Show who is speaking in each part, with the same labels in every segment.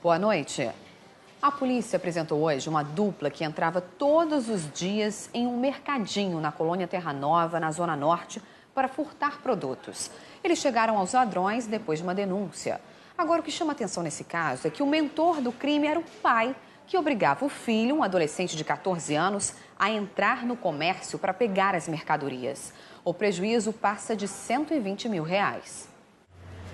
Speaker 1: Boa noite. A polícia apresentou hoje uma dupla que entrava todos os dias em um mercadinho na colônia Terra Nova, na Zona Norte, para furtar produtos. Eles chegaram aos ladrões depois de uma denúncia. Agora, o que chama atenção nesse caso é que o mentor do crime era o pai, que obrigava o filho, um adolescente de 14 anos, a entrar no comércio para pegar as mercadorias. O prejuízo passa de R$120 mil.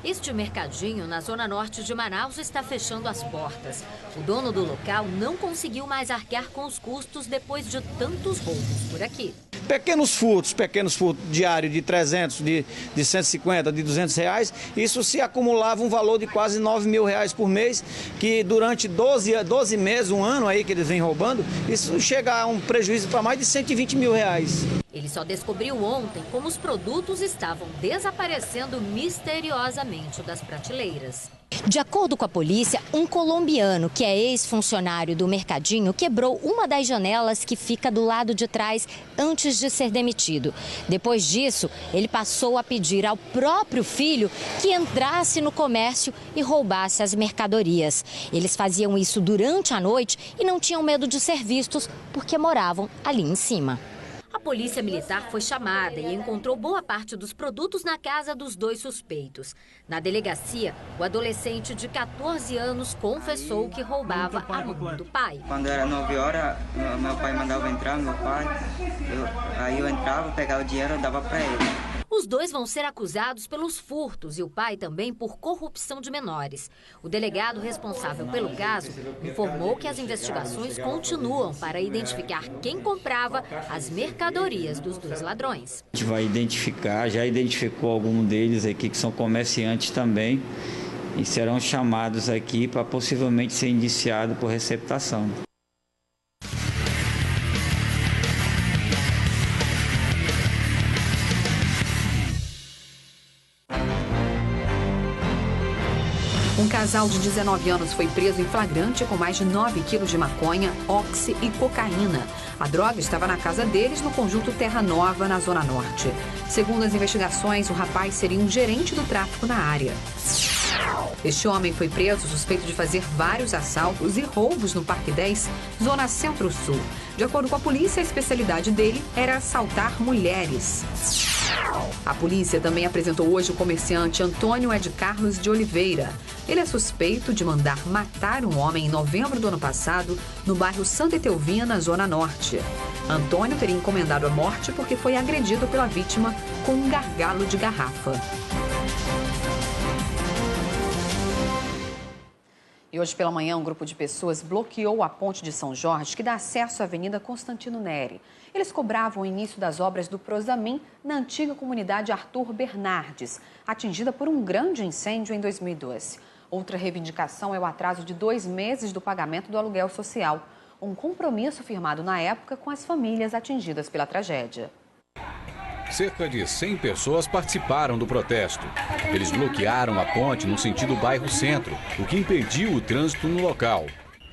Speaker 2: Este mercadinho na zona norte de Manaus está fechando as portas. O dono do local não conseguiu mais arcar com os custos depois de tantos roubos por aqui.
Speaker 3: Pequenos furtos diários de 300, de 150, de R$200, isso se acumulava um valor de quase R$9 mil por mês, que durante 12 meses, um ano aí que eles vêm roubando, isso chega a um prejuízo para mais de R$120 mil.
Speaker 2: Ele só descobriu ontem como os produtos estavam desaparecendo misteriosamente das prateleiras.
Speaker 4: De acordo com a polícia, um colombiano que é ex-funcionário do mercadinho quebrou uma das janelas que fica do lado de trás antes de ser demitido. Depois disso, ele passou a pedir ao próprio filho que entrasse no comércio e roubasse as mercadorias. Eles faziam isso durante a noite e não tinham medo de ser vistos porque moravam ali em cima.
Speaker 2: A polícia militar foi chamada e encontrou boa parte dos produtos na casa dos dois suspeitos. Na delegacia, o adolescente de 14 anos confessou que roubava a mão do pai.
Speaker 5: Quando era 9 horas, meu pai mandava entrar, aí eu entrava, pegava o dinheiro e dava para ele.
Speaker 2: Os dois vão ser acusados pelos furtos e o pai também por corrupção de menores. O delegado responsável pelo caso informou que as investigações continuam para identificar quem comprava as mercadorias dos dois ladrões.
Speaker 6: A gente vai identificar, já identificou algum deles aqui que são comerciantes também e serão chamados aqui para possivelmente ser indiciados por receptação.
Speaker 1: Um casal de 19 anos foi preso em flagrante com mais de 9 quilos de maconha, oxi e cocaína. A droga estava na casa deles, no conjunto Terra Nova, na Zona Norte. Segundo as investigações, o rapaz seria um gerente do tráfico na área. Este homem foi preso suspeito de fazer vários assaltos e roubos no Parque 10, Zona Centro-Sul. De acordo com a polícia, a especialidade dele era assaltar mulheres. A polícia também apresentou hoje o comerciante Antônio Ed Carlos de Oliveira. Ele é suspeito de mandar matar um homem em novembro do ano passado, no bairro Santa Etelvina, na Zona Norte. Antônio teria encomendado a morte porque foi agredido pela vítima com um gargalo de garrafa. E hoje pela manhã, um grupo de pessoas bloqueou a ponte de São Jorge, que dá acesso à Avenida Constantino Neri. Eles cobravam o início das obras do Prosamin na antiga comunidade Arthur Bernardes, atingida por um grande incêndio em 2012. Outra reivindicação é o atraso de 2 meses do pagamento do aluguel social, um compromisso firmado na época com as famílias atingidas pela tragédia.
Speaker 7: Cerca de 100 pessoas participaram do protesto. Eles bloquearam a ponte no sentido bairro Centro, o que impediu o trânsito no local.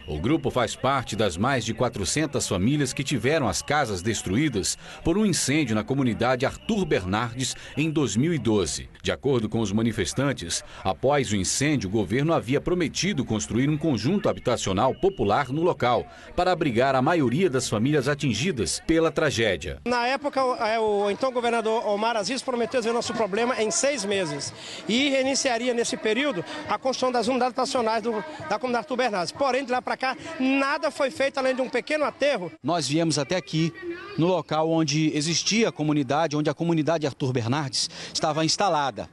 Speaker 7: O grupo faz parte das mais de 400 famílias que tiveram as casas destruídas por um incêndio na comunidade Arthur Bernardes em 2012. De acordo com os manifestantes, após o incêndio, o governo havia prometido construir um conjunto habitacional popular no local para abrigar a maioria das famílias atingidas pela tragédia.
Speaker 8: Na época, o então governador Omar Aziz prometeu resolver nosso problema em 6 meses e reiniciaria nesse período a construção das unidades habitacionais da comunidade Arthur Bernardes. Porém, de lá para cá, nada foi feito além de um pequeno aterro.
Speaker 9: Nós viemos até aqui, no local onde existia a comunidade, onde a comunidade Arthur Bernardes estava instalada.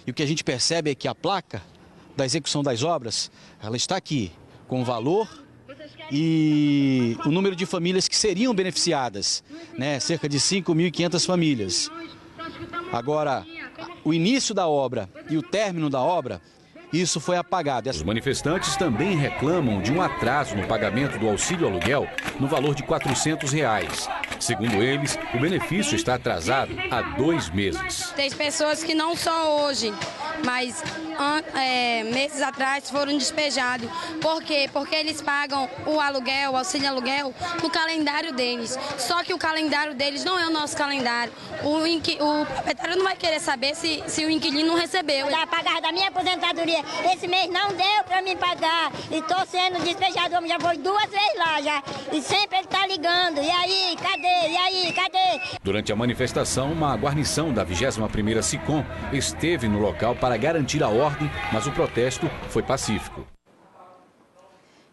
Speaker 9: E o que a gente percebe é que a placa da execução das obras, ela está aqui, com o valor e o número de famílias que seriam beneficiadas, né? Cerca de 5.500 famílias. Agora, o início da obra e o término da obra, isso foi apagado.
Speaker 7: Os manifestantes também reclamam de um atraso no pagamento do auxílio aluguel no valor de R$400. Segundo eles, o benefício está atrasado há 2 meses.
Speaker 10: Tem pessoas que não só hoje, mas meses atrás foram despejados. Por quê? Porque eles pagam o aluguel, o auxílio aluguel, no calendário deles. Só que o calendário deles não é o nosso calendário. O proprietário não vai querer saber se o inquilino não recebeu.
Speaker 11: Eu já pagava da minha aposentadoria. Esse mês não deu para me pagar. E estou sendo despejado, já foi 2 vezes lá já. E sempre ele está ligando. E aí, cadê? E aí, cadê?
Speaker 7: Durante a manifestação, uma guarnição da 21ª SICOM esteve no local para garantir a ordem, mas o protesto foi pacífico.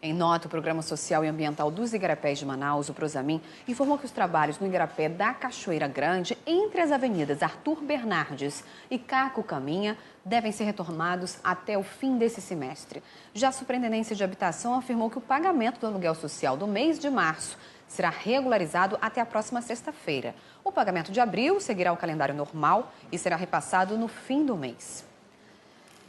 Speaker 1: Em nota, o Programa Social e Ambiental dos Igarapés de Manaus, o Prosamin, informou que os trabalhos no Igarapé da Cachoeira Grande, entre as avenidas Arthur Bernardes e Caco Caminha, devem ser retomados até o fim desse semestre. Já a Superintendência de Habitação afirmou que o pagamento do aluguel social do mês de março será regularizado até a próxima sexta-feira. O pagamento de abril seguirá o calendário normal e será repassado no fim do mês.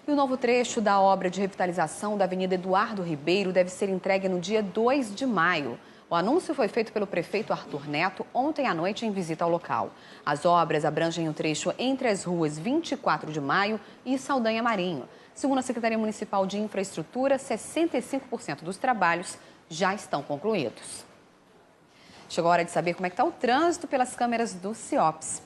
Speaker 1: E o novo trecho da obra de revitalização da Avenida Eduardo Ribeiro deve ser entregue no dia 2 de maio. O anúncio foi feito pelo prefeito Arthur Neto ontem à noite em visita ao local. As obras abrangem o trecho entre as ruas 24 de Maio e Saldanha Marinho. Segundo a Secretaria Municipal de Infraestrutura, 65% dos trabalhos já estão concluídos. Chegou a hora de saber como é que está o trânsito pelas câmeras do CIOPS.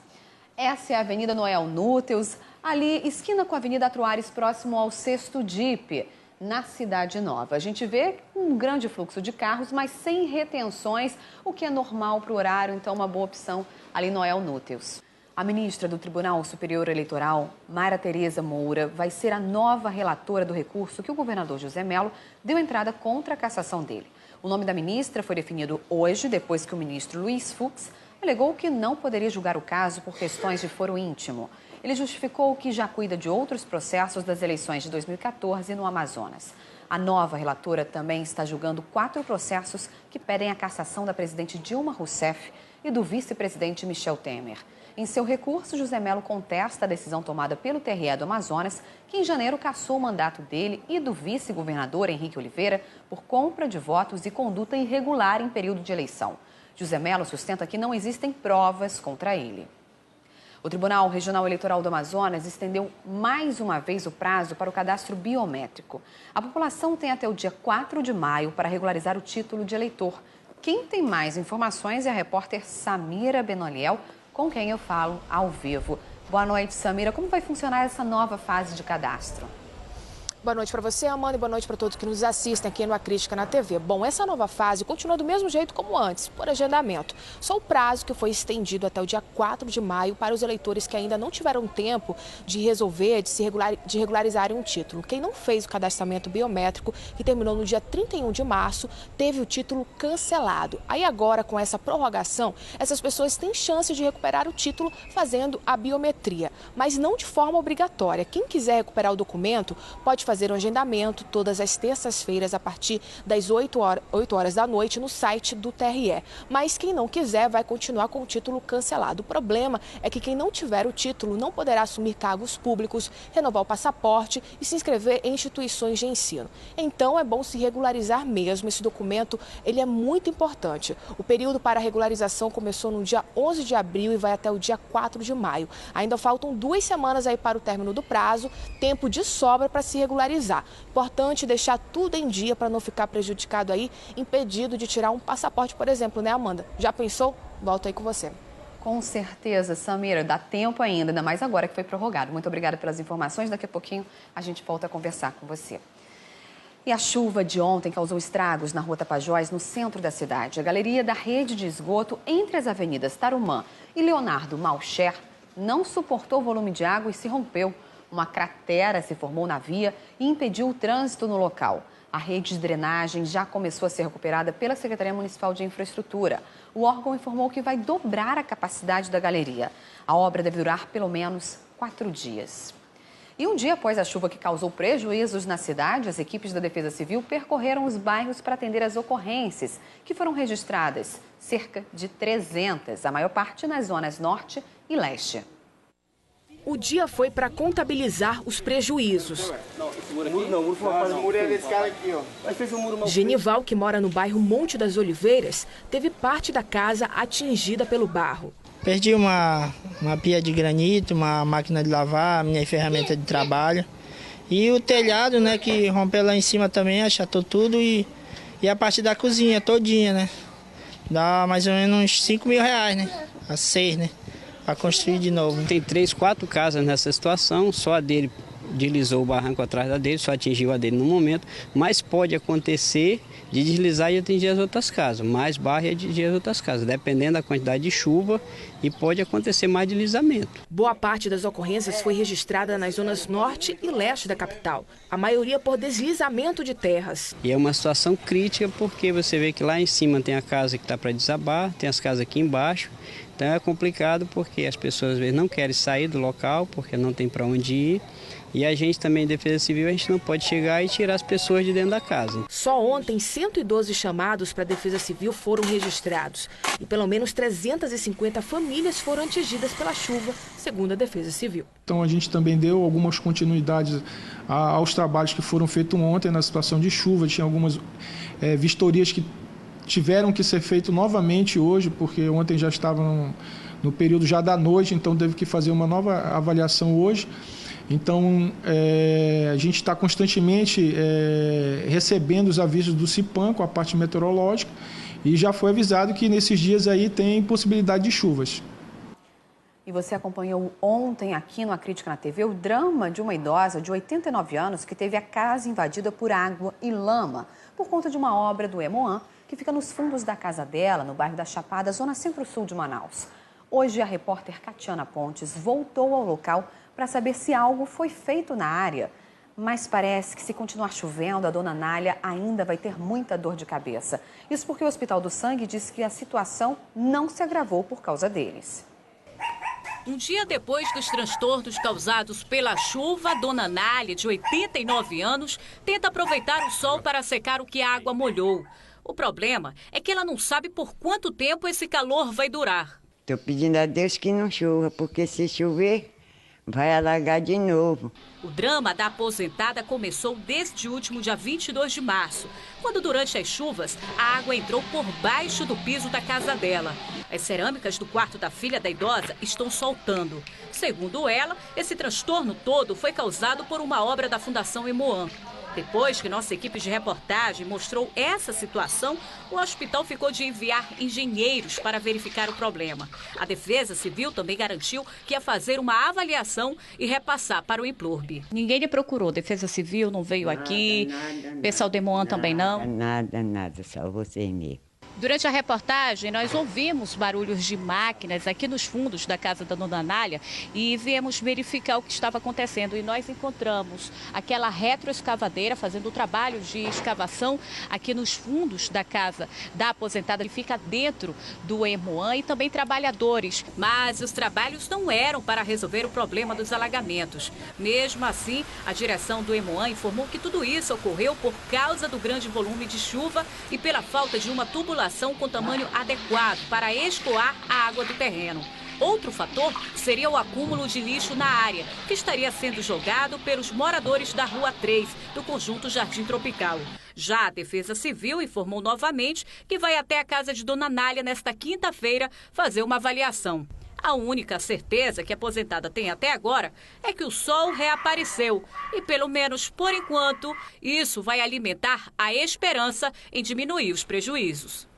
Speaker 1: Essa é a Avenida Noel Núteus, ali esquina com a Avenida Atruares, próximo ao 6º DIP, na Cidade Nova. A gente vê um grande fluxo de carros, mas sem retenções, o que é normal para o horário, então uma boa opção ali Noel Núteus. A ministra do Tribunal Superior Eleitoral, Mara Tereza Moura, vai ser a nova relatora do recurso que o governador José Mello deu entrada contra a cassação dele. O nome da ministra foi definido hoje, depois que o ministro Luiz Fux alegou que não poderia julgar o caso por questões de foro íntimo. Ele justificou que já cuida de outros processos das eleições de 2014 no Amazonas. A nova relatora também está julgando 4 processos que pedem a cassação da presidente Dilma Rousseff e do vice-presidente Michel Temer. Em seu recurso, José Mello contesta a decisão tomada pelo TRE do Amazonas, que em janeiro cassou o mandato dele e do vice-governador Henrique Oliveira por compra de votos e conduta irregular em período de eleição. José Mello sustenta que não existem provas contra ele. O Tribunal Regional Eleitoral do Amazonas estendeu mais uma vez o prazo para o cadastro biométrico. A população tem até o dia 4 de maio para regularizar o título de eleitor. Quem tem mais informações é a repórter Samira Benoliel, com quem eu falo ao vivo. Boa noite, Samira. Como vai funcionar essa nova fase de cadastro?
Speaker 12: Boa noite para você, Amanda, e boa noite para todos que nos assistem aqui no A Crítica na TV. Bom, essa nova fase continua do mesmo jeito como antes, por agendamento. Só o prazo que foi estendido até o dia 4 de maio para os eleitores que ainda não tiveram tempo de resolver, de regularizarem um título. Quem não fez o cadastramento biométrico, que terminou no dia 31 de março, teve o título cancelado. Aí agora, com essa prorrogação, essas pessoas têm chance de recuperar o título fazendo a biometria, mas não de forma obrigatória. Quem quiser recuperar o documento pode fazer um agendamento todas as terças-feiras a partir das 8 horas da noite no site do TRE. Mas quem não quiser vai continuar com o título cancelado. O problema é que quem não tiver o título não poderá assumir cargos públicos, renovar o passaporte e se inscrever em instituições de ensino. Então é bom se regularizar mesmo. Esse documento ele é muito importante. O período para regularização começou no dia 11 de abril e vai até o dia 4 de maio. Ainda faltam 2 semanas aí para o término do prazo, tempo de sobra para se regularizar. Importante deixar tudo em dia para não ficar prejudicado aí, impedido de tirar um passaporte, por exemplo, né, Amanda? Já pensou? Volto aí com você.
Speaker 1: Com certeza, Samira, dá tempo ainda mais agora que foi prorrogado. Muito obrigada pelas informações. Daqui a pouquinho a gente volta a conversar com você. E a chuva de ontem causou estragos na Rua Tapajós, no centro da cidade. A galeria da rede de esgoto entre as avenidas Tarumã e Leonardo Malcher não suportou o volume de água e se rompeu. Uma cratera se formou na via e impediu o trânsito no local. A rede de drenagem já começou a ser recuperada pela Secretaria Municipal de Infraestrutura. O órgão informou que vai dobrar a capacidade da galeria. A obra deve durar pelo menos 4 dias. E um dia após a chuva que causou prejuízos na cidade, as equipes da Defesa Civil percorreram os bairros para atender as ocorrências, que foram registradas, cerca de 300, a maior parte nas zonas norte e leste.
Speaker 12: O dia foi para contabilizar os prejuízos. Genival, que mora no bairro Monte das Oliveiras, teve parte da casa atingida pelo barro.
Speaker 13: Perdi uma pia de granito, uma máquina de lavar, minha ferramenta de trabalho. E o telhado, né, que rompeu lá em cima também, achatou tudo e a parte da cozinha todinha, né. Dá mais ou menos uns 5 mil reais, né, a 6, né, para construir de novo.
Speaker 14: Tem 3, 4 casas nessa situação, só a dele deslizou o barranco atrás da dele, só atingiu a dele no momento, mas pode acontecer de deslizar e atingir as outras casas, mais barra e atingir as outras casas, dependendo da quantidade de chuva, e pode acontecer mais deslizamento.
Speaker 12: Boa parte das ocorrências foi registrada nas zonas norte e leste da capital, a maioria por deslizamento de terras.
Speaker 14: E é uma situação crítica porque você vê que lá em cima tem a casa que está para desabar, tem as casas aqui embaixo, então é complicado porque as pessoas às vezes não querem sair do local porque não tem para onde ir. E a gente também, Defesa Civil, a gente não pode chegar e tirar as pessoas de dentro da casa.
Speaker 12: Só ontem, 112 chamados para a Defesa Civil foram registrados. E pelo menos 350 famílias foram atingidas pela chuva, segundo a Defesa Civil.
Speaker 15: Então a gente também deu algumas continuidades aos trabalhos que foram feitos ontem na situação de chuva. Tinha algumas vistorias que tiveram que ser feitas novamente hoje, porque ontem já estava no período já da noite, então teve que fazer uma nova avaliação hoje. Então, a gente está constantemente recebendo os avisos do CIPAM com a parte meteorológica e já foi avisado que nesses dias aí tem possibilidade de chuvas.
Speaker 1: E você acompanhou ontem aqui no A Crítica na TV o drama de uma idosa de 89 anos que teve a casa invadida por água e lama por conta de uma obra do Emoan que fica nos fundos da casa dela, no bairro da Chapada, zona centro-sul de Manaus. Hoje, a repórter Catiana Pontes voltou ao local para saber se algo foi feito na área. Mas parece que se continuar chovendo, a dona Nália ainda vai ter muita dor de cabeça. Isso porque o Hospital do Sangue diz que a situação não se agravou por causa deles.
Speaker 16: Um dia depois dos transtornos causados pela chuva, a dona Nália, de 89 anos, tenta aproveitar o sol para secar o que a água molhou. O problema é que ela não sabe por quanto tempo esse calor vai durar.
Speaker 17: Estou pedindo a Deus que não chova, porque se chover, vai alagar de novo.
Speaker 16: O drama da aposentada começou desde o último dia 22 de março, quando durante as chuvas a água entrou por baixo do piso da casa dela. As cerâmicas do quarto da filha da idosa estão soltando. Segundo ela, esse transtorno todo foi causado por uma obra da Fundação Emoan. Depois que nossa equipe de reportagem mostrou essa situação, o hospital ficou de enviar engenheiros para verificar o problema. A Defesa Civil também garantiu que ia fazer uma avaliação e repassar para o Implurbe.
Speaker 18: Ninguém lhe procurou, Defesa Civil não veio aqui, pessoal do Emoan também não?
Speaker 17: Nada, só você mesmo.
Speaker 18: Durante a reportagem, nós ouvimos barulhos de máquinas aqui nos fundos da casa da dona Nália e viemos verificar o que estava acontecendo. E nós encontramos aquela retroescavadeira fazendo o trabalho de escavação aqui nos fundos da casa da aposentada, que fica dentro do Emoan, e também trabalhadores.
Speaker 16: Mas os trabalhos não eram para resolver o problema dos alagamentos. Mesmo assim, a direção do Emoan informou que tudo isso ocorreu por causa do grande volume de chuva e pela falta de uma tubulação com tamanho adequado para escoar a água do terreno. Outro fator seria o acúmulo de lixo na área, que estaria sendo jogado pelos moradores da Rua 3, do conjunto Jardim Tropical. Já a Defesa Civil informou novamente que vai até a casa de dona Nália nesta quinta-feira fazer uma avaliação. A única certeza que a aposentada tem até agora é que o sol reapareceu e, pelo menos por enquanto, isso vai alimentar a esperança em diminuir os prejuízos.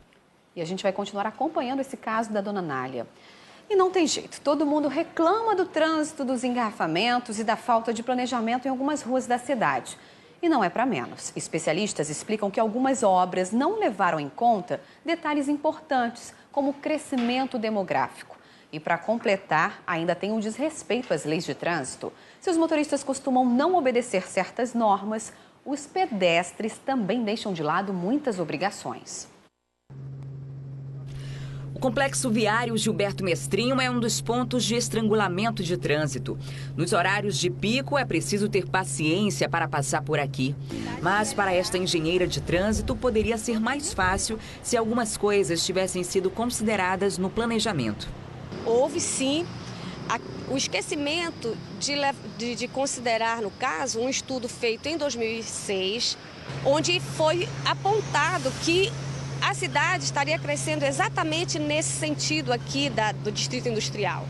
Speaker 1: E a gente vai continuar acompanhando esse caso da dona Nália. E não tem jeito, todo mundo reclama do trânsito, dos engarrafamentos e da falta de planejamento em algumas ruas da cidade. E não é para menos. Especialistas explicam que algumas obras não levaram em conta detalhes importantes, como o crescimento demográfico. E para completar, ainda tem um desrespeito às leis de trânsito. Se os motoristas costumam não obedecer certas normas, os pedestres também deixam de lado muitas obrigações.
Speaker 19: O complexo viário Gilberto Mestrinho é um dos pontos de estrangulamento de trânsito. Nos horários de pico é preciso ter paciência para passar por aqui. Mas para esta engenheira de trânsito poderia ser mais fácil se algumas coisas tivessem sido consideradas no planejamento.
Speaker 20: Houve sim o esquecimento de considerar, no caso, um estudo feito em 2006, onde foi apontado que a cidade estaria crescendo exatamente nesse sentido aqui do Distrito Industrial.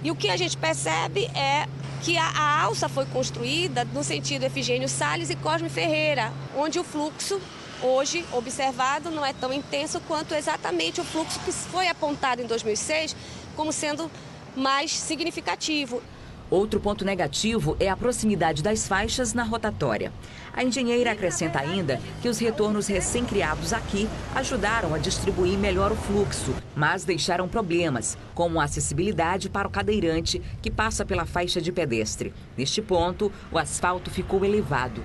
Speaker 20: E o que a gente percebe é que a alça foi construída no sentido Efigênio Salles e Cosme Ferreira, onde o fluxo, hoje observado, não é tão intenso quanto exatamente o fluxo que foi apontado em 2006 como sendo mais significativo.
Speaker 19: Outro ponto negativo é a proximidade das faixas na rotatória. A engenheira acrescenta ainda que os retornos recém-criados aqui ajudaram a distribuir melhor o fluxo, mas deixaram problemas, como a acessibilidade para o cadeirante que passa pela faixa de pedestre. Neste ponto, o asfalto ficou elevado.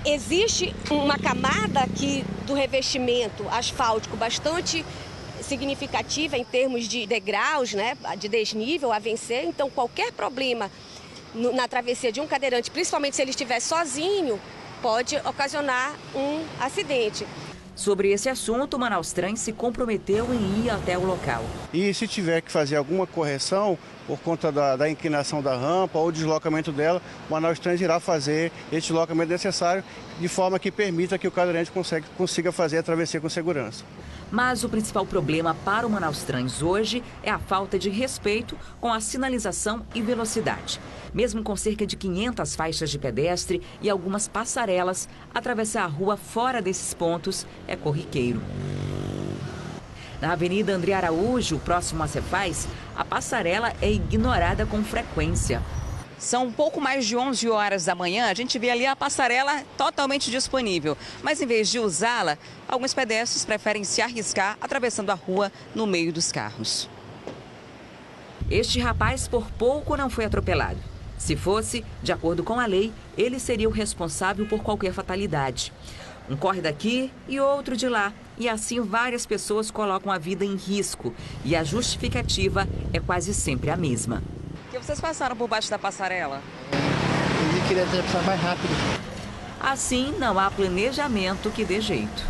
Speaker 20: Existe uma camada aqui do revestimento asfáltico bastante significativa em termos de degraus, de desnível a vencer. Então, qualquer problema na travessia de um cadeirante, principalmente se ele estiver sozinho, pode ocasionar um acidente.
Speaker 19: Sobre esse assunto, o Manaus-Trans se comprometeu em ir até o local.
Speaker 21: E se tiver que fazer alguma correção por conta da inclinação da rampa ou deslocamento dela, o Manaus-Trans irá fazer esse deslocamento necessário de forma que permita que o cadeirante consiga fazer a travessia com segurança.
Speaker 19: Mas o principal problema para o Manaus-Trans hoje é a falta de respeito com a sinalização e velocidade. Mesmo com cerca de 500 faixas de pedestre e algumas passarelas, atravessar a rua fora desses pontos é corriqueiro. Na Avenida André Araújo, próximo a Cefaz, a passarela é ignorada com frequência.
Speaker 22: São um pouco mais de 11 horas da manhã, a gente vê ali a passarela totalmente disponível. Mas em vez de usá-la, alguns pedestres preferem se arriscar atravessando a rua no meio dos carros.
Speaker 19: Este rapaz por pouco não foi atropelado. Se fosse, de acordo com a lei, ele seria o responsável por qualquer fatalidade. Um corre daqui e outro de lá. E assim várias pessoas colocam a vida em risco. E a justificativa é quase sempre a mesma.
Speaker 22: Que vocês passaram por baixo da passarela?
Speaker 13: Eu queria passar mais rápido.
Speaker 19: Assim, não há planejamento que dê jeito.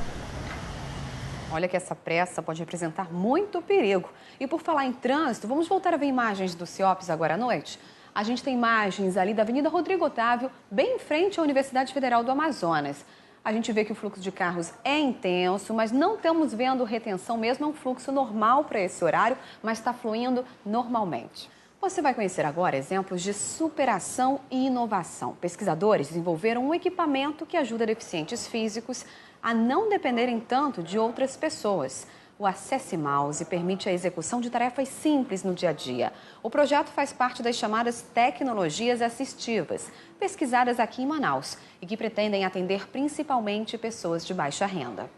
Speaker 1: Olha que essa pressa pode representar muito perigo. E por falar em trânsito, vamos voltar a ver imagens do CIOPS agora à noite? A gente tem imagens ali da Avenida Rodrigo Otávio, bem em frente à Universidade Federal do Amazonas. A gente vê que o fluxo de carros é intenso, mas não estamos vendo retenção mesmo. É um fluxo normal para esse horário, mas está fluindo normalmente. Você vai conhecer agora exemplos de superação e inovação. Pesquisadores desenvolveram um equipamento que ajuda deficientes físicos a não dependerem tanto de outras pessoas. O Acesse Mouse permite a execução de tarefas simples no dia a dia. O projeto faz parte das chamadas tecnologias assistivas, pesquisadas aqui em Manaus, e que pretendem atender principalmente pessoas de baixa renda.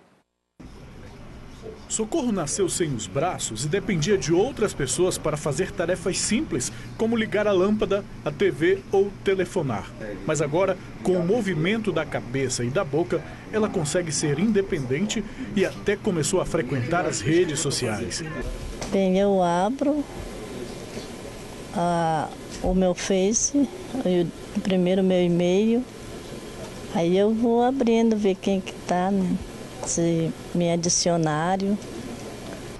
Speaker 23: Socorro nasceu sem os braços e dependia de outras pessoas para fazer tarefas simples, como ligar a lâmpada, a TV ou telefonar. Mas agora, com o movimento da cabeça e da boca, ela consegue ser independente e até começou a frequentar as redes sociais.
Speaker 24: Bem, eu abro o meu Face, primeiro meu e-mail, aí eu vou abrindo, ver quem que tá, né? Se me é dicionário.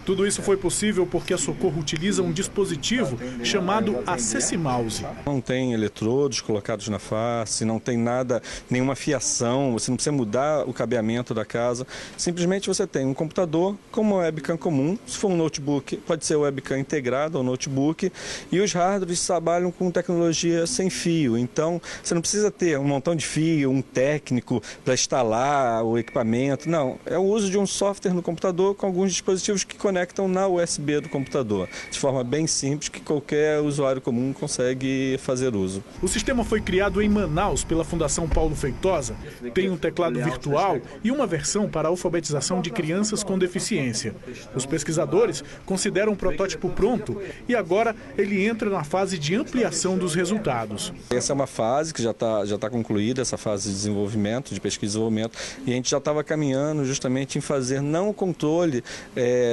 Speaker 23: Tudo isso foi possível porque a Socorro utiliza um dispositivo chamado Acesse Mouse.
Speaker 25: Não tem eletrodos colocados na face, não tem nada, nenhuma fiação, você não precisa mudar o cabeamento da casa. Simplesmente você tem um computador com uma webcam comum, se for um notebook, pode ser webcam integrado ao notebook, e os hardwares trabalham com tecnologia sem fio. Então, você não precisa ter um montão de fio, um técnico para instalar o equipamento. Não, é o uso de um software no computador com alguns dispositivos que conectam na USB do computador, de forma bem simples que qualquer usuário comum consegue fazer uso.
Speaker 23: O sistema foi criado em Manaus pela Fundação Paulo Feitosa. Tem um teclado virtual e uma versão para a alfabetização de crianças com deficiência. Os pesquisadores consideram o protótipo pronto e agora ele entra na fase de ampliação dos resultados.
Speaker 25: Essa é uma fase que já tá concluída, essa fase de desenvolvimento, de pesquisa e desenvolvimento, e a gente já estava caminhando justamente em fazer não o controle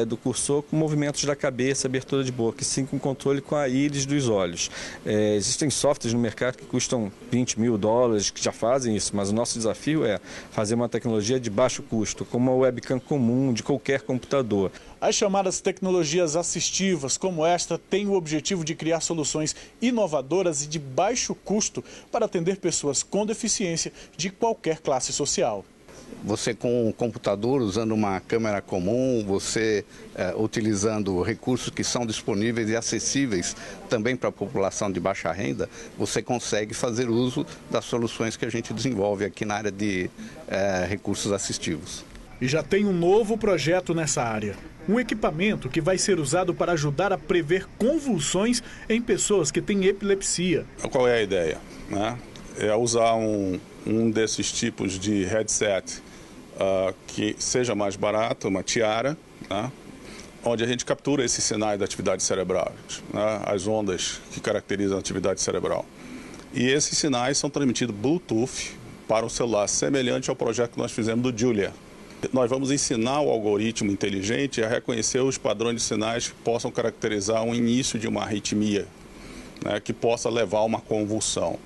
Speaker 25: do cursor com movimentos da cabeça, abertura de boca, e sim com controle com a íris dos olhos. Existem softwares no mercado que custam $20 mil, que já fazem isso, mas o nosso desafio é fazer uma tecnologia de baixo custo, como uma webcam comum de qualquer computador.
Speaker 23: As chamadas tecnologias assistivas como esta têm o objetivo de criar soluções inovadoras e de baixo custo para atender pessoas com deficiência de qualquer classe social.
Speaker 2: Você com um computador, usando uma câmera comum, você utilizando recursos que são disponíveis e acessíveis também para a população de baixa renda, você consegue fazer uso das soluções que a gente desenvolve aqui na área de recursos assistivos.
Speaker 23: E já tem um novo projeto nessa área. Um equipamento que vai ser usado para ajudar a prever convulsões em pessoas que têm epilepsia.
Speaker 3: Qual é a ideia? É usar um desses tipos de headset que seja mais barato, uma tiara, onde a gente captura esses sinais da atividade cerebral, as ondas que caracterizam a atividade cerebral. E esses sinais são transmitidos Bluetooth para um celular, semelhante ao projeto que nós fizemos do Julia. Nós vamos ensinar o algoritmo inteligente a reconhecer os padrões de sinais que possam caracterizar o início de uma arritmia, que possa levar a uma convulsão.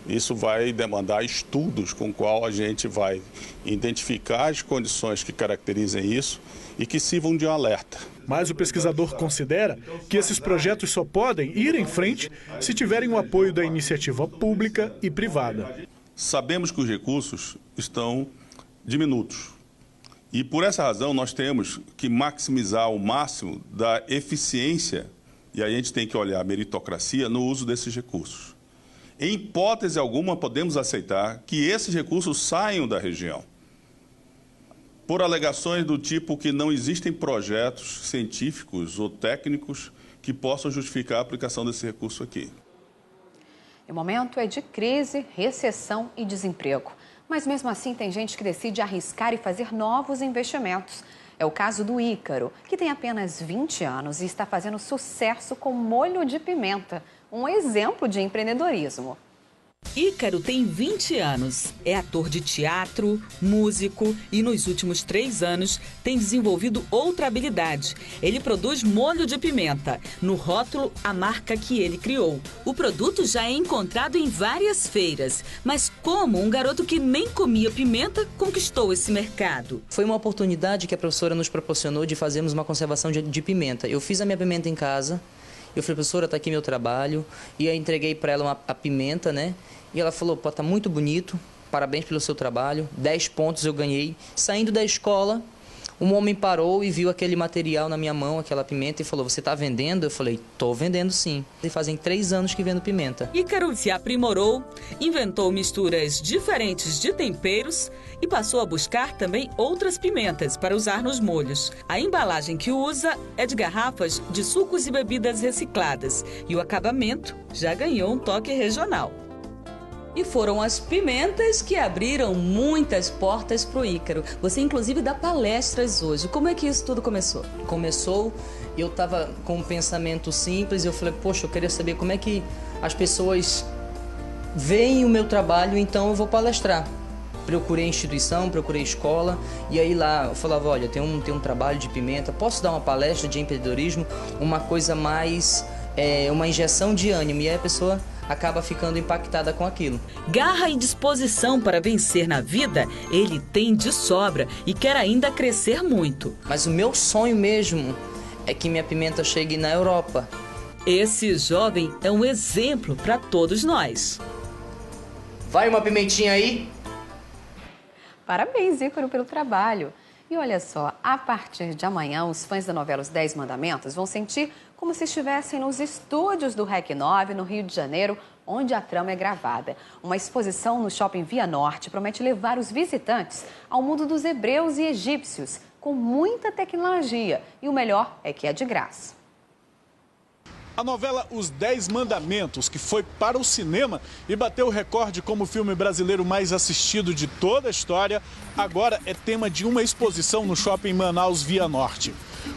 Speaker 3: Isso vai demandar estudos com o qual a gente vai identificar as condições que caracterizem isso e que sirvam de um alerta.
Speaker 23: Mas o pesquisador considera que esses projetos só podem ir em frente se tiverem o apoio da iniciativa pública e privada.
Speaker 3: Sabemos que os recursos estão diminutos. E por essa razão nós temos que maximizar o máximo da eficiência, e aí a gente tem que olhar a meritocracia no uso desses recursos. Em hipótese alguma podemos aceitar que esses recursos saiam da região, por alegações do tipo que não existem projetos científicos ou técnicos que possam justificar a aplicação desse recurso aqui.
Speaker 1: O momento é de crise, recessão e desemprego. Mas mesmo assim tem gente que decide arriscar e fazer novos investimentos. É o caso do Ícaro, que tem apenas 20 anos e está fazendo sucesso com molho de pimenta. Um exemplo de empreendedorismo.
Speaker 4: Ícaro tem 20 anos, é ator de teatro, músico e nos últimos 3 anos tem desenvolvido outra habilidade. Ele produz molho de pimenta, no rótulo a marca que ele criou. O produto já é encontrado em várias feiras, mas como um garoto que nem comia pimenta conquistou esse mercado?
Speaker 5: Foi uma oportunidade que a professora nos proporcionou de fazermos uma conservação de pimenta. Eu fiz a minha pimenta em casa. Eu falei, professora, tá aqui meu trabalho. E aí entreguei para ela a pimenta, né? E ela falou, pô, tá muito bonito, parabéns pelo seu trabalho. 10 pontos eu ganhei. Saindo da escola, um homem parou e viu aquele material na minha mão, aquela pimenta, e falou, você tá vendendo? Eu falei, tô vendendo sim. E fazem 3 anos que vendo pimenta.
Speaker 4: Ícaro se aprimorou, inventou misturas diferentes de temperos e passou a buscar também outras pimentas para usar nos molhos. A embalagem que usa é de garrafas de sucos e bebidas recicladas e o acabamento já ganhou um toque regional. E foram as pimentas que abriram muitas portas para o Ícaro. Você, inclusive, dá palestras hoje. Como é que isso tudo começou?
Speaker 5: Começou, eu estava com um pensamento simples. Eu falei, poxa, eu queria saber como é que as pessoas veem o meu trabalho, então eu vou palestrar. Procurei instituição, procurei escola. E aí lá eu falava, olha, tem um trabalho de pimenta. Posso dar uma palestra de empreendedorismo? Uma coisa mais... uma injeção de ânimo. E aí a pessoa acaba ficando impactada com aquilo.
Speaker 4: Garra e disposição para vencer na vida, ele tem de sobra e quer ainda crescer muito.
Speaker 5: Mas o meu sonho mesmo é que minha pimenta chegue na Europa.
Speaker 4: Esse jovem é um exemplo para todos nós.
Speaker 5: Vai uma pimentinha aí?
Speaker 1: Parabéns, Ícaro, pelo trabalho. E olha só, a partir de amanhã, os fãs da novela Os 10 Mandamentos vão sentir como se estivessem nos estúdios do REC 9, no Rio de Janeiro, onde a trama é gravada. Uma exposição no Shopping Via Norte promete levar os visitantes ao mundo dos hebreus e egípcios, com muita tecnologia. E o melhor é que é de graça.
Speaker 23: A novela Os 10 Mandamentos, que foi para o cinema e bateu o recorde como o filme brasileiro mais assistido de toda a história, agora é tema de uma exposição no Shopping Manaus Via Norte.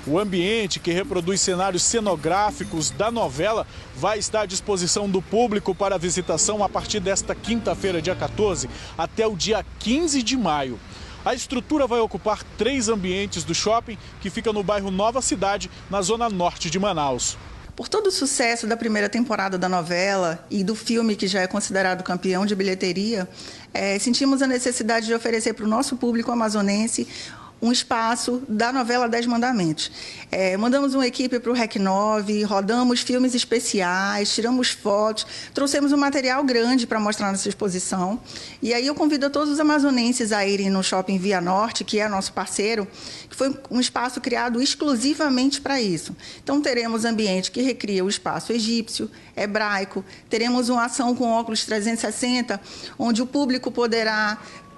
Speaker 23: O ambiente, que reproduz cenários cenográficos da novela, vai estar à disposição do público para visitação a partir desta quinta-feira, dia 14, até o dia 15 de maio. A estrutura vai ocupar 3 ambientes do shopping, que fica no bairro Nova Cidade, na zona norte de Manaus.
Speaker 6: Por todo o sucesso da primeira temporada da novela e do filme, que já é considerado campeão de bilheteria, sentimos a necessidade de oferecer para o nosso público amazonense um espaço da novela 10 Mandamentos. Mandamos uma equipe para o REC 9, rodamos filmes especiais, tiramos fotos, trouxemos um material grande para mostrar nessa exposição. E aí eu convido a todos os amazonenses a irem no Shopping Via Norte, que é nosso parceiro, que foi um espaço criado exclusivamente para isso. Então, teremos ambiente que recria o espaço egípcio, hebraico, teremos uma ação com óculos 360, onde o público poderá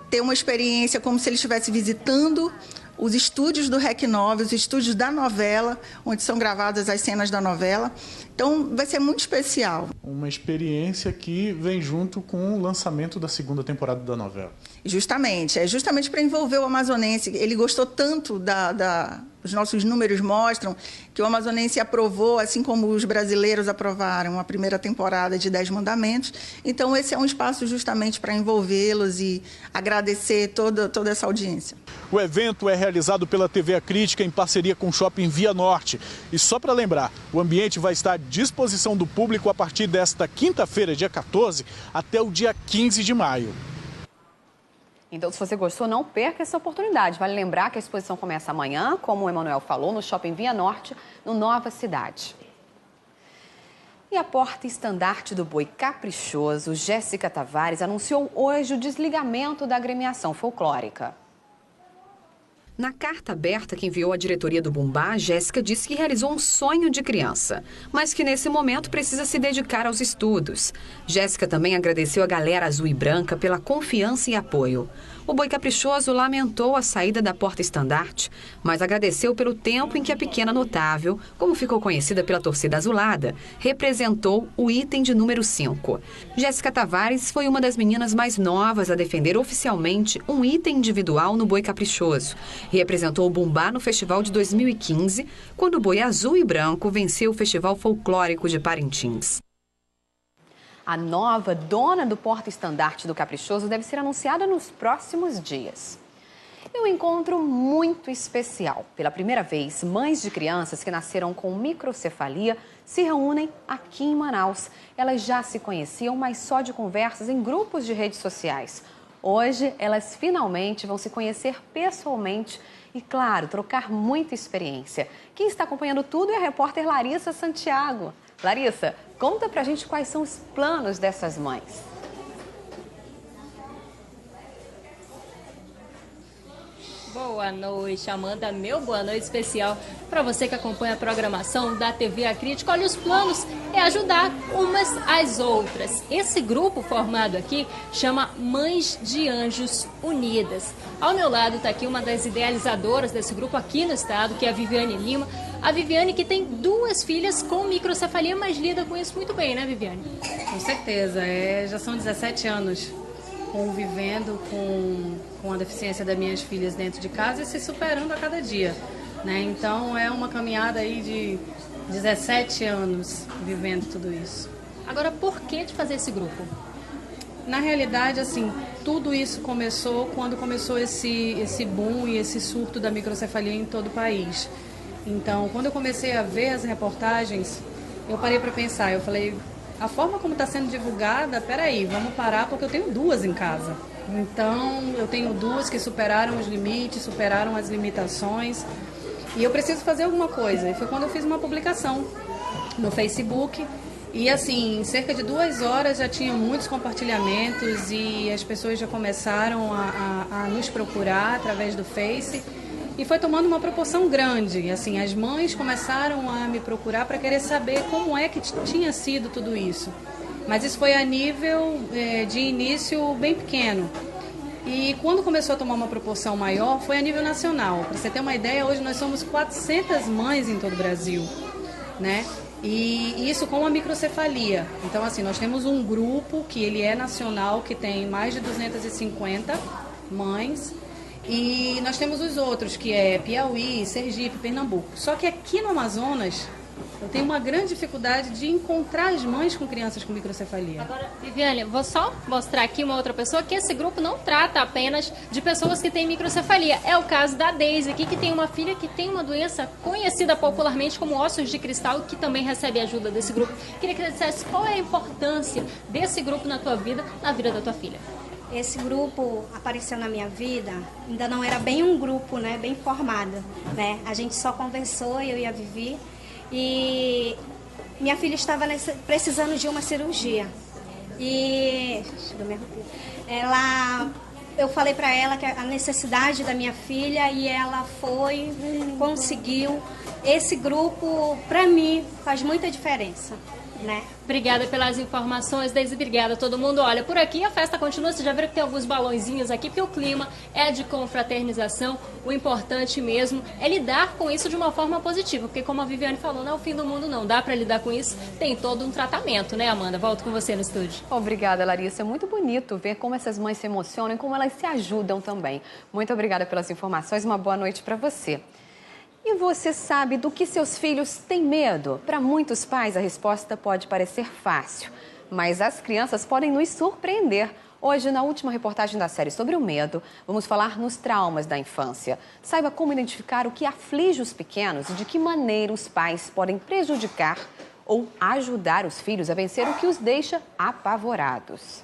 Speaker 6: ter uma experiência como se ele estivesse visitando os estúdios do REC 9, os estúdios da novela, onde são gravadas as cenas da novela. Então, vai ser muito especial.
Speaker 23: Uma experiência que vem junto com o lançamento da segunda temporada da novela.
Speaker 6: Justamente, justamente para envolver o amazonense. Ele gostou tanto os nossos números mostram que o amazonense aprovou, assim como os brasileiros aprovaram a primeira temporada de 10 Mandamentos. Então, esse é um espaço justamente para envolvê-los e agradecer toda essa audiência.
Speaker 23: O evento é realizado pela TV A Crítica em parceria com o Shopping Via Norte. E só para lembrar, o ambiente vai estar à disposição do público a partir desta quinta-feira, dia 14, até o dia 15 de maio.
Speaker 1: Então, se você gostou, não perca essa oportunidade. Vale lembrar que a exposição começa amanhã, como o Emanuel falou, no Shopping Via Norte, no Nova Cidade. E a porta-estandarte do Boi Caprichoso, Jéssica Tavares, anunciou hoje o desligamento da agremiação folclórica. Na carta aberta que enviou à diretoria do Bumbá, Jéssica disse que realizou um sonho de criança, mas que nesse momento precisa se dedicar aos estudos. Jéssica também agradeceu a galera azul e branca pela confiança e apoio. O Boi Caprichoso lamentou a saída da porta-estandarte, mas agradeceu pelo tempo em que a pequena notável, como ficou conhecida pela torcida azulada, representou o item de número 5. Jéssica Tavares foi uma das meninas mais novas a defender oficialmente um item individual no Boi Caprichoso e representou o Bumbá no festival de 2015, quando o Boi Azul e Branco venceu o Festival Folclórico de Parintins. A nova dona do porta-estandarte do Caprichoso deve ser anunciada nos próximos dias. E um encontro muito especial. Pela primeira vez, mães de crianças que nasceram com microcefalia se reúnem aqui em Manaus. Elas já se conheciam, mas só de conversas em grupos de redes sociais. Hoje, elas finalmente vão se conhecer pessoalmente e, claro, trocar muita experiência. Quem está acompanhando tudo é a repórter Larissa Santiago. Larissa, conta pra gente quais são os planos dessas mães.
Speaker 7: Boa noite, Amanda. Meu boa noite especial para você que acompanha a programação da TV A Crítica. Olha, os planos é ajudar umas às outras. Esse grupo formado aqui chama Mães de Anjos Unidas. Ao meu lado está aqui uma das idealizadoras desse grupo aqui no estado, que é a Viviane Lima. A Viviane que tem 2 filhas com microcefalia, mas lida com isso muito bem, né, Viviane?
Speaker 8: Com certeza. Já são 17 anos convivendo com a deficiência das minhas filhas dentro de casa e se superando a cada dia, né? Então é uma caminhada aí de 17 anos vivendo tudo isso.
Speaker 7: Agora, por que de fazer esse grupo?
Speaker 8: Na realidade, assim, tudo isso começou quando começou esse boom e esse surto da microcefalia em todo o país. Então, quando eu comecei a ver as reportagens, eu parei para pensar, eu falei, a forma como está sendo divulgada, peraí, vamos parar porque eu tenho 2 em casa. Então, eu tenho 2 que superaram os limites, superaram as limitações e eu preciso fazer alguma coisa. E foi quando eu fiz uma publicação no Facebook e assim, em cerca de 2 horas já tinha muitos compartilhamentos e as pessoas já começaram a nos procurar através do Face. E foi tomando uma proporção grande, assim, as mães começaram a me procurar para querer saber como é que tinha sido tudo isso. Mas isso foi a nível de início bem pequeno. E quando começou a tomar uma proporção maior, foi a nível nacional. Para você ter uma ideia, hoje nós somos 400 mães em todo o Brasil, né? E isso com a microcefalia. Então, assim, nós temos um grupo que ele é nacional, que tem mais de 250 mães. E nós temos os outros, que é Piauí, Sergipe, Pernambuco. Só que aqui no Amazonas, eu tenho uma grande dificuldade de encontrar as mães com crianças com microcefalia.
Speaker 7: Agora, Viviane, vou só mostrar aqui uma outra pessoa, que esse grupo não trata apenas de pessoas que têm microcefalia. É o caso da Deise aqui, que tem uma filha que tem uma doença conhecida popularmente como ósseos de cristal, que também recebe ajuda desse grupo. Queria que você dissesse qual é a importância desse grupo na tua vida, na vida da tua filha.
Speaker 9: esse grupo apareceu na minha vida, ainda não era bem um grupo, né, bem formado, né? A gente só conversou, eu e a Vivi, e minha filha estava precisando de uma cirurgia. E eu falei para ela que a necessidade da minha filha, e ela conseguiu. Esse grupo, para mim, faz muita diferença, né?
Speaker 7: Obrigada pelas informações, Deise, obrigada a todo mundo. Olha, por aqui a festa continua, vocês já viram que tem alguns balõezinhos aqui, porque o clima é de confraternização. O importante mesmo é lidar com isso de uma forma positiva, porque como a Viviane falou, não é o fim do mundo não, dá para lidar com isso, tem todo um tratamento, né, Amanda? Volto com você no estúdio.
Speaker 10: Obrigada, Larissa, é muito bonito ver como essas mães se emocionam e como elas se ajudam também. Muito obrigada pelas informações, uma boa noite para você. E você sabe do que seus filhos têm medo? Para muitos pais, a resposta pode parecer fácil, mas as crianças podem nos surpreender. Hoje, na última reportagem da série sobre o medo, vamos falar nos traumas da infância. Saiba como identificar o que aflige os pequenos e de que maneira os pais podem prejudicar ou ajudar os filhos a vencer o que os deixa apavorados.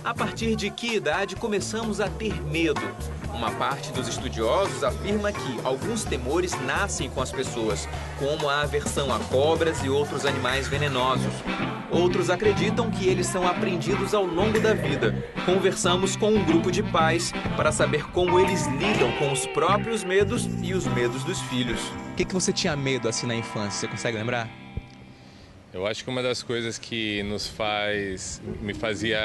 Speaker 11: A partir de que idade começamos a ter medo? Uma parte dos estudiosos afirma que alguns temores nascem com as pessoas, como a aversão a cobras e outros animais venenosos. Outros acreditam que eles são aprendidos ao longo da vida. Conversamos com um grupo de pais para saber como eles lidam com os próprios medos e os medos dos filhos.
Speaker 12: O que você tinha medo assim na infância? Você consegue lembrar?
Speaker 14: Eu acho que uma das coisas que me fazia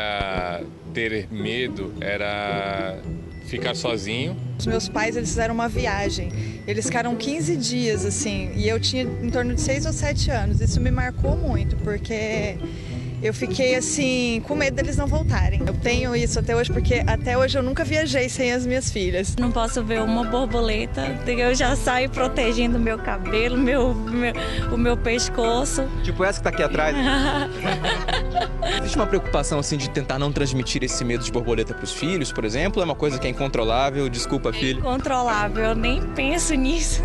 Speaker 14: ter medo era ficar sozinho.
Speaker 26: Os meus pais, eles fizeram uma viagem. Eles ficaram 15 dias, assim, e eu tinha em torno de 6 ou 7 anos. Isso me marcou muito, porque eu fiquei, assim, com medo deles não voltarem. Eu tenho isso até hoje, porque até hoje eu nunca viajei sem as minhas filhas.
Speaker 24: Não posso ver uma borboleta, eu já saio protegendo o meu cabelo, o meu pescoço.
Speaker 12: Tipo essa que tá aqui atrás? Existe uma preocupação, assim, de tentar não transmitir esse medo de borboleta para os filhos, por exemplo? É uma coisa que é incontrolável? Desculpa, filho.
Speaker 24: Incontrolável, eu nem penso nisso.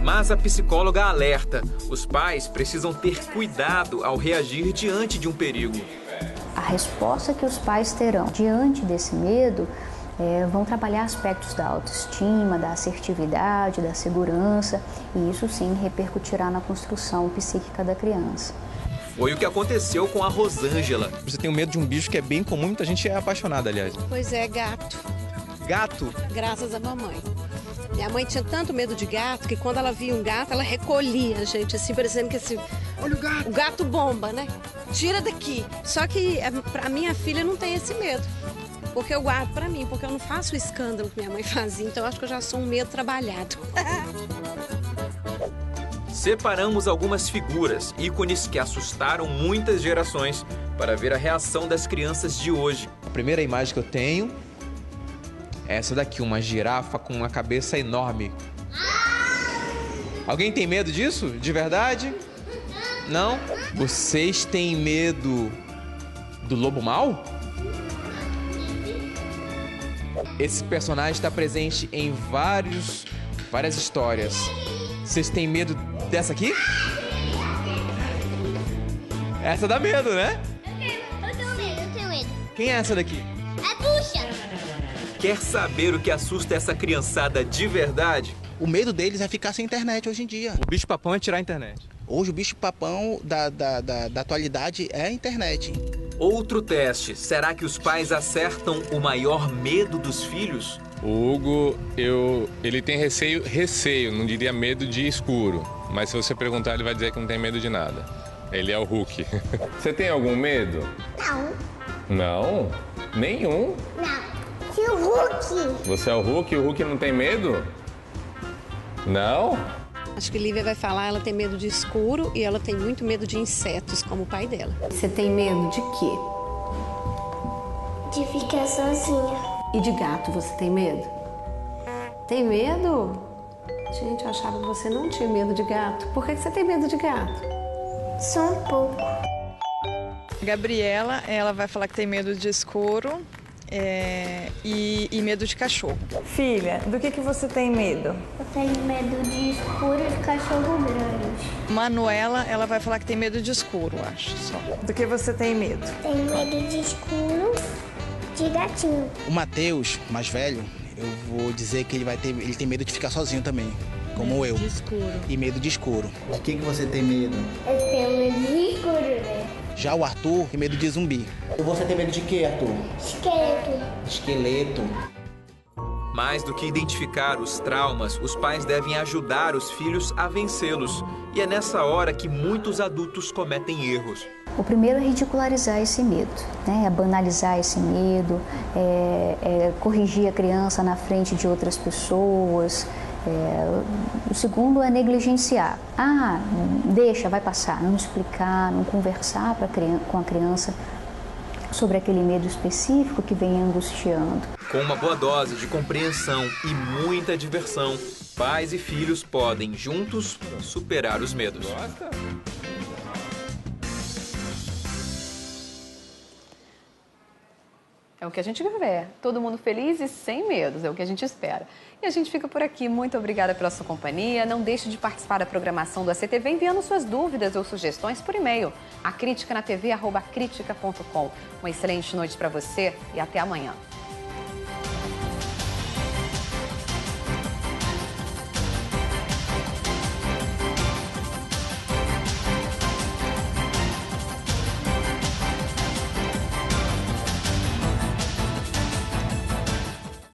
Speaker 11: Mas a psicóloga alerta, os pais precisam ter cuidado ao reagir diante de um perigo.
Speaker 27: A resposta que os pais terão diante desse medo vão trabalhar aspectos da autoestima, da assertividade, da segurança, e isso sim repercutirá na construção psíquica da criança.
Speaker 11: Foi o que aconteceu com a Rosângela.
Speaker 12: Você tem um medo de um bicho que é bem comum, muita gente é apaixonada, aliás.
Speaker 28: Pois é, gato.
Speaker 12: Gato?
Speaker 28: Graças à mamãe. Minha mãe tinha tanto medo de gato que quando ela via um gato, ela recolhia a gente, assim, parecendo que assim, olha o gato. O gato bomba, né? Tira daqui. Só que a minha filha não tem esse medo. Porque eu guardo pra mim, porque eu não faço o escândalo que minha mãe fazia, então eu acho que eu já sou um medo trabalhado.
Speaker 11: Separamos algumas figuras, ícones que assustaram muitas gerações, para ver a reação das crianças de hoje.
Speaker 12: A primeira imagem que eu tenho é essa daqui, uma girafa com uma cabeça enorme. Alguém tem medo disso? De verdade? Não? Vocês têm medo do lobo mau? Esse personagem está presente em várias histórias. Vocês têm medo dessa aqui? Essa dá medo, né?
Speaker 29: Eu tenho medo.
Speaker 12: Quem é essa daqui?
Speaker 29: É bucha.
Speaker 11: Quer saber o que assusta essa criançada de verdade?
Speaker 30: O medo deles é ficar sem internet hoje em dia.
Speaker 12: O bicho-papão é tirar a internet.
Speaker 30: Hoje o bicho-papão da atualidade é a internet.
Speaker 11: Outro teste. Será que os pais acertam o maior medo dos filhos?
Speaker 14: O Hugo, ele tem receio, não diria medo de escuro. Mas se você perguntar, ele vai dizer que não tem medo de nada. Ele é o Hulk. Você tem algum medo?
Speaker 29: Não.
Speaker 14: Não? Nenhum?
Speaker 29: Não. E o Hulk?
Speaker 14: Você é o Hulk e o Hulk não tem medo? Não?
Speaker 28: Acho que Lívia vai falar, ela tem medo de escuro e ela tem muito medo de insetos, como o pai dela.
Speaker 27: Você tem medo de quê?
Speaker 29: De ficar sozinha.
Speaker 27: E de gato você tem medo? Tem medo? Gente, eu achava que você não tinha medo de gato. Por que você tem medo de gato?
Speaker 29: Só um pouco.
Speaker 26: Gabriela, ela vai falar que tem medo de escuro. e medo de cachorro.
Speaker 13: Filha, do que você tem medo?
Speaker 29: Eu tenho medo de escuro e de cachorro grande.
Speaker 26: Manuela, ela vai falar que tem medo de escuro, acho só.
Speaker 13: Do que você tem medo?
Speaker 29: Tenho medo de escuro, de gatinho.
Speaker 30: O Matheus, mais velho, eu vou dizer que ele tem medo de ficar sozinho também, como eu.
Speaker 26: De escuro.
Speaker 30: E medo de escuro. De que você tem medo?
Speaker 29: Eu tenho medo de escuro, né?
Speaker 30: Já o Arthur tem medo de zumbi. E você tem medo de quê, Arthur?
Speaker 29: Esqueleto.
Speaker 30: Esqueleto.
Speaker 11: Mais do que identificar os traumas, os pais devem ajudar os filhos a vencê-los. E é nessa hora que muitos adultos cometem erros.
Speaker 27: O primeiro é ridicularizar esse medo, né? É banalizar esse medo, corrigir a criança na frente de outras pessoas. O segundo é negligenciar. Deixa, vai passar. Não explicar, não conversar com a criança sobre aquele medo específico que vem angustiando.
Speaker 11: Com uma boa dose de compreensão e muita diversão, pais e filhos podem, juntos, superar os medos.
Speaker 10: É o que a gente quer. Todo mundo feliz e sem medos, é o que a gente espera. E a gente fica por aqui. Muito obrigada pela sua companhia. Não deixe de participar da programação do ACTV enviando suas dúvidas ou sugestões por e-mail. acriticanatv@critica.com. Uma excelente noite para você e até amanhã.